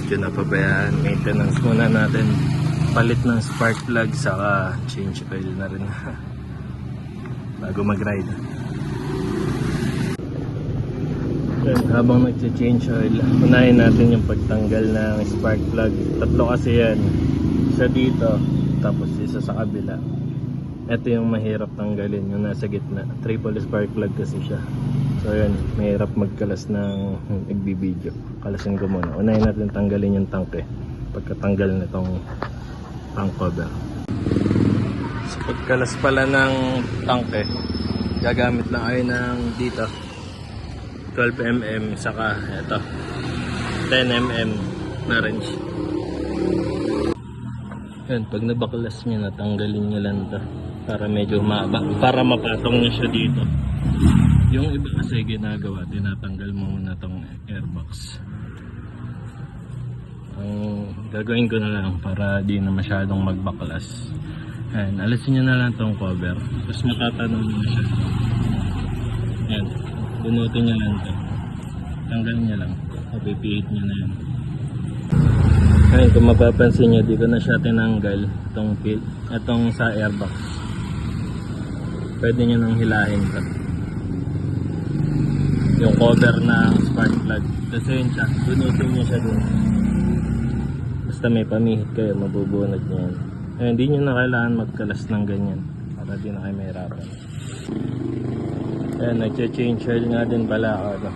medyo napabayaan. Maintenance muna natin, palit ng spark plug saka change oil na rin bago mag ride. Habang nagche-change oil, unahin natin yung pagtanggal ng spark plug. Tatlo kasi yan, isa dito tapos isa sa kabila. Ito yung mahirap tanggalin, yung nasa gitna. Triple spark plug kasi siya. So yun, mahirap magkalas ng nagbibideo. Kalasin ko muna. Unahin natin tanggalin yung tanke pagkatanggal nitong tank cover. So pagkalas pala ng tanke, gagamit lang ay ng dito 12mm saka ito 10mm na wrench. Yan, pag nabaklas nyo, natanggalin nyo lang ito para medyo para mapatong na siya dito. Yung iba kasi ginagawa, tinatanggal mo muna itong airbox. Ang gagawin ko na lang para di na masyadong magbaklas, yan, alisin nyo na lang itong cover, tapos matatanong nyo na siya. Yan, bunutin nyo lang ito, tanggalin nyo lang, pipihit nyo na yan. Ngayon, kung mapapansin nyo, di ko na siya tinanggal itong sa airbox. Pwede nyo nang hilahin ito, yung cover ng spark plug. Kasi yun siya, bunutin nyo siya dun. Basta may pamihit kayo, mabubunod nyo yan. Ngayon, hindi nyo na kailangan magkalas ng ganyan para di na kayo mahirapan. Ayan, nagche-change oil nga din pala ako.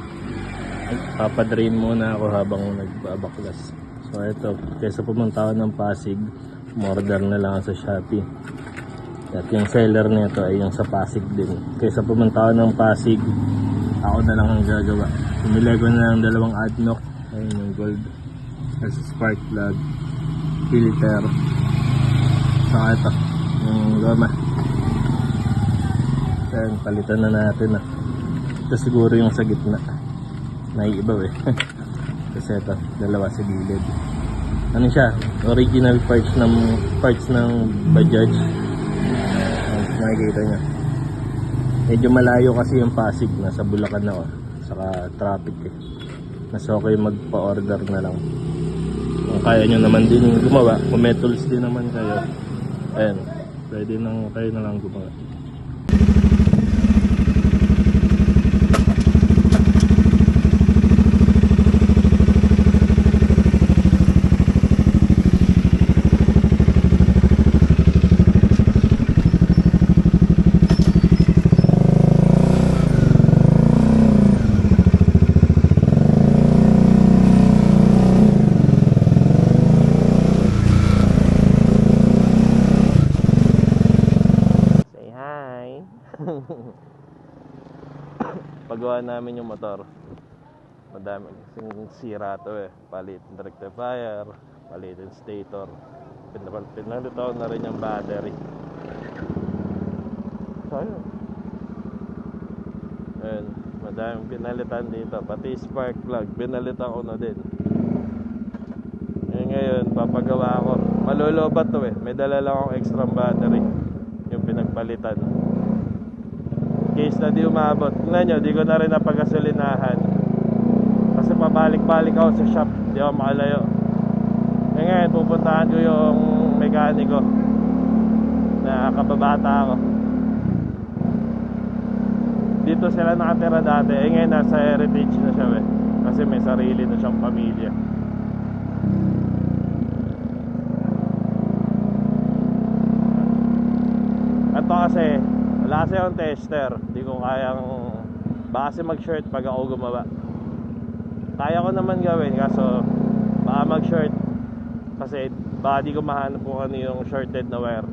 Papadrain muna ako habang nagbabaklas. So ito, kaysa pumunta ako ng Pasig, order na lang sa Shopee. At yung seller nito ay yung sa Pasig din. Kaysa pumunta ako ng Pasig, ako na lang ang gagawa. Pumili ko na ng dalawang ADNOC. Ayun yung gold as spark plug, filter, saka ito yung goma. Ayan, palitan na natin na. Ito siguro yung sa gitna, naiibaw eh. Kasi ito, dalawa sa gilid. Ano siya? Original parts ng Bajaj. Nakikita nyo. Medyo malayo kasi yung Pasig. Nasa Bulacan ako. Saka traffic eh. Mas okay magpa-order na lang. Kung kaya nyo naman din gumawa, kung may tools din naman kayo, ayan, pwede nang kayo na lang gumawa. Pagawa namin yung motor, madami kasing sira to eh. Palitin rectifier, palitin stator, pinalitaw na rin yung battery. So ayun, madaming pinalitan dito, pati spark plug pinalitan ko na din. Ngayon papagawa ko, malulubat to eh. May dala lang akong extra battery, yung pinagpalitan. Case na di umabot. Tingnan nyo, di ko na rin napagasolinahan kasi pabalik-balik ako sa shop, di ako makalayo. Ngayon pupuntahan ko yung mekaniko na kababata ako. Dito sila nakatira dati. Ngayon nasa Heritage na siya eh, kasi may sarili na siyang pamilya. Ito kasi wala kasi akong tester, di ko kayang base mag-short pag ako gumawa. Kaya ko naman gawin, kaso baka mag-short kasi baka di ko mahanap kung ano yung shorted na wire.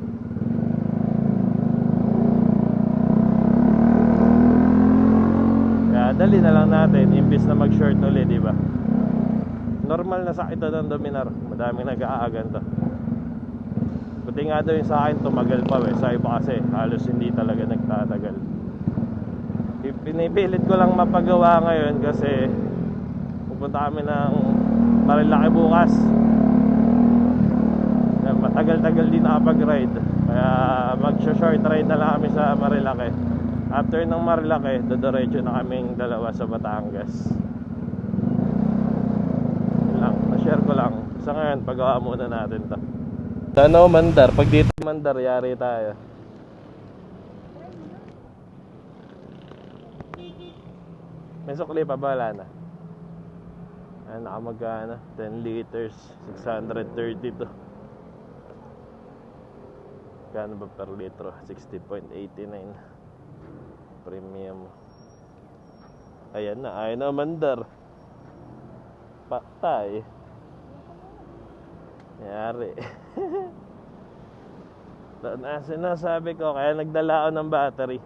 Kaya dali na lang natin, imbis na mag-short ulit, di ba? Normal na sakit ng Dominar, madaming nag-aagan to. Buti nga daw yung sa akin tumagal pa eh. Sa iba kasi halos hindi talaga nagtatagal. Pinipilit ko lang mapagawa ngayon kasi pupunta kami ng Marilaki bukas. Matagal-tagal din nakapag-ride, kaya mag-short ride na lang kami sa Marilaki. After ng Marilaki, dodiretso na kaming dalawa sa Batangas. Yun lang, na-share ko lang. Sa ngayon, pagawa muna natin to. Sana umandar. Pag dito umandar, yari tayo. May sukli pa ba? Wala na. Ay, nakamagana. 10 liters. 632. Kano ba per litro? 60.89. Premium. Ayan na. Ayaw na umandar. Patay. Yari. Sinasabi ko, kaya nagdala ako ng battery.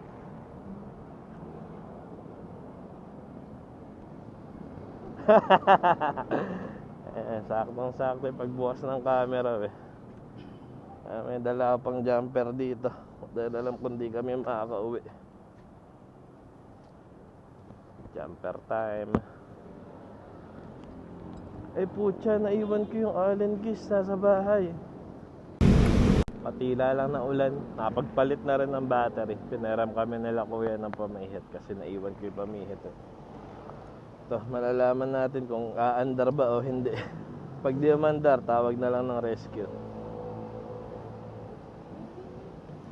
Saktong-sakto yung pagbukas ng camera. May dala ako pang jumper dito dahil alam kung di kami makakauwi. Jumper time. Ay putya, naiwan ko yung Allen keys nasa bahay. Patila lang na ulan. Napagpalit na rin ng battery. Pinaram kami nila kuya ng pamihit kasi naiwan ko yung pamihit. Ito, malalaman natin kung aandar ba o hindi. Pag di umandar, tawag na lang ng rescue.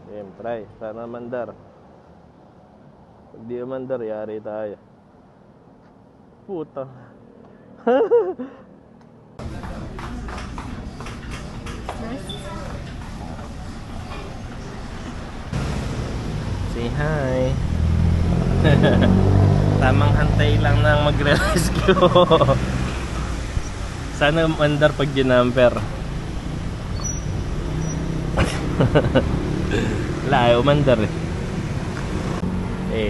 Game, try. Sana umandar. Pag di umandar, yari tayo. Puta. Say hi. Tamang hantay lang nang magre-rescue. Sana umandar pag ginamper. Wala, ayaw umandar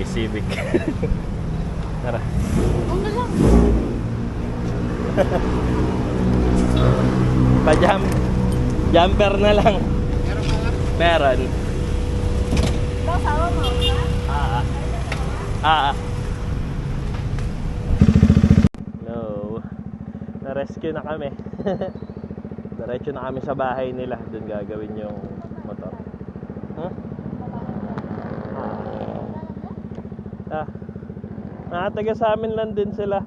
Civic. Tara. Jumper na lang. Meron. Ito, sawa mo, ha? No. Na-rescue na kami. Diretso na kami sa bahay nila. Doon gagawin yung motor. Nakataga sa amin lang din sila.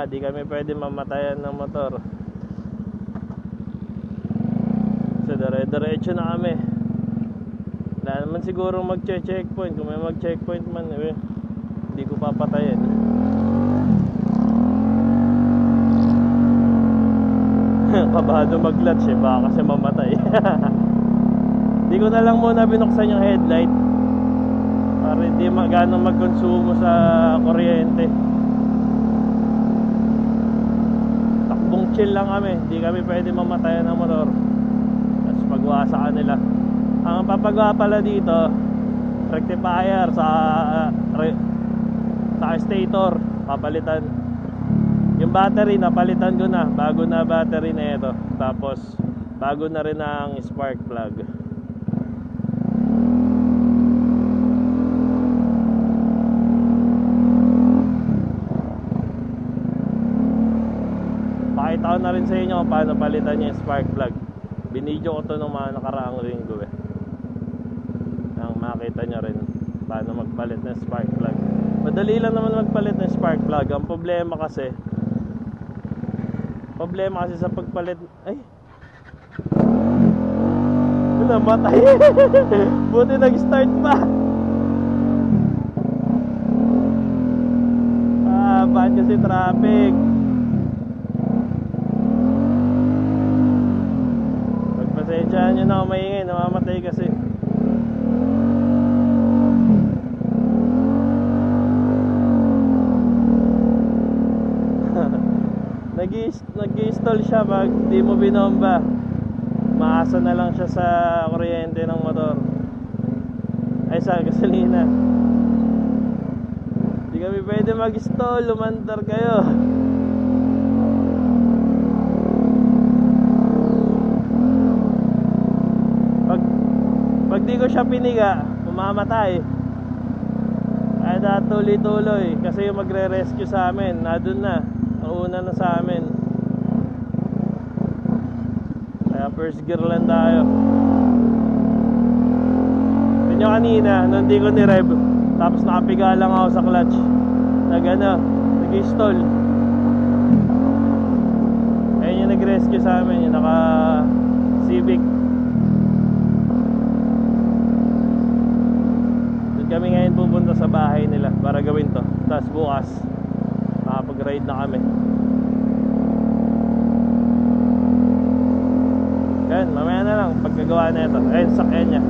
Di kami pwede mamatayan ng motor. So diretso na kami. Wala naman siguro mag-checkpoint. Kung may mag-checkpoint man, hindi ko papatayin. Kabado mag-clutch baka kasi mamatay. Hindi ko na lang muna binuksan yung headlight para hindi gano'ng magkonsumo sa kuryente. Takbong chill lang kami. Hindi kami pwede mamatayan ng motor. Tapos pagwa sa kanila. Ang papagawa pala dito, rectifier sa stator, papalitan. Yung battery napalitan ko na, bago na battery na ito. Tapos bago na rin ang spark plug. Pakita ko na rin sa inyo kung paano palitan yung spark plug. Binidyo ko to ng mga nakaraang linggo nang makita nyo rin paano magpalit ng spark plug. Madali lang naman magpalit ng spark plug. Ang problema kasi sa pagpalit, namatay. Buti nag-start pa. Bad kasi traffic. Pagpasensyahan nyo na ako maingay, namamatay kasi. Nag-i-install siya pag di mo binomba. Maasa na lang siya sa kuryente ng motor. Ay, sa gasolina. Di kami pwede mag-install. Lumandar kayo. Pag di ko siya piniga, mamamatay. Kaya tuloy-tuloy. Kasi yung magre-rescue sa amin, nadun na. Nauna na sa amin. Kaya first gear lang tayo. Tignan nyo kanina, nung di ko ni-rev, tapos nakapiga lang ako sa clutch. nag-stall. Ayun yung nag-rescue sa amin, yung naka Civic. Doon kami ngayon pupunta sa bahay nila para gawin to. Tapos bukas makapag-ride na kami. Yan, mamaya na lang pagkagawa na ito. Ayun, sakyan niya.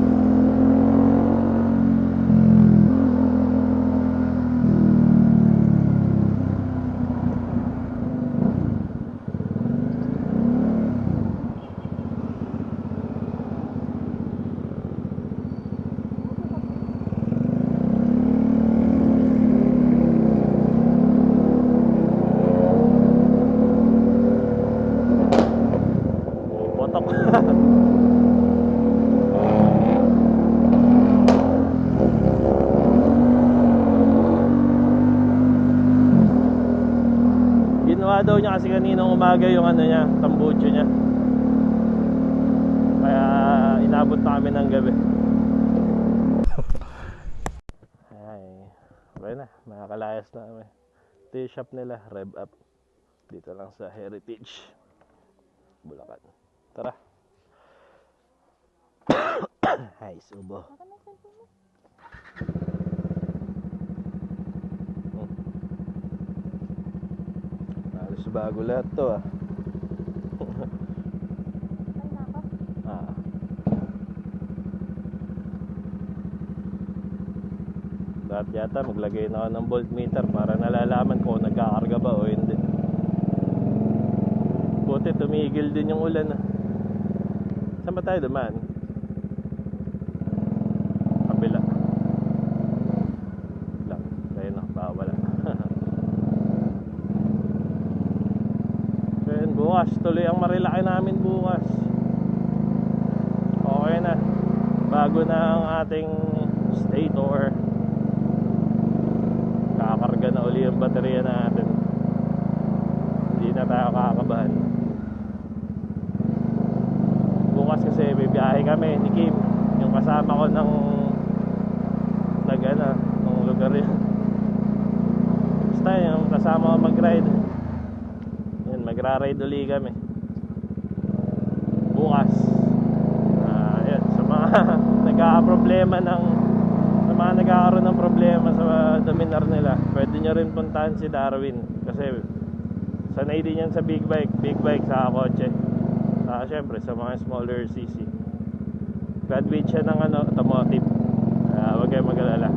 Ginawa daw niya kasi kaninang umaga yung ano niya, tambucho niya. Kaya inabot na kami ng gabi. Ay, okay na, makakalayas na kami. Ito yung shop nila, Rev Up. Dito lang sa Heritage Bulacan. Tara. Ay, subo. Halos bago lahat to ah. Ah. Dati yata maglagay na ako ng voltmeter para nalalaman kung nagkakarga ba o hindi. Buti tumigil din yung ulan ah. Saan ba tayo dumaan? Kabila lang. Tayo na, bawala. So yun, bukas tuloy ang Marilaki namin bukas. Okay na. Bago na ang ating state tour. Kakarga na uli yung baterya natin. Hindi na tayo kakabahan. Bukas kasi may biyahe kami ni Kim, yung kasama ko ng lugar yun. Basta yung kasama ko mag-ride. Yan, magra-ride uli kami bukas. Yan, sa mga nagkakaroon ng problema sa dominar nila, pwede nyo rin puntahan si Darwin kasi sanay din yan sa big bike sa kotse. Syempre sa mga smaller CC. Graduate siya ng automotive. Huwag kayong mag-alala.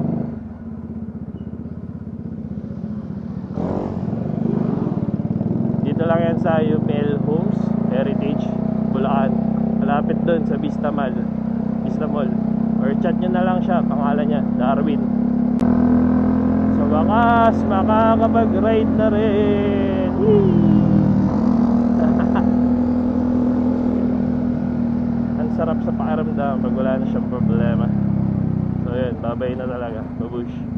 Dito lang yan sa UPL Homes Heritage Bulacan. Malapit dun sa Vista Mall. Or chat nyo na lang siya, pangalan niya Darwin. Sa wakas makakapag-ride na rin. Sarap sa pakiramdam pag wala na siyang problema. So yun, babay na talaga. Babush.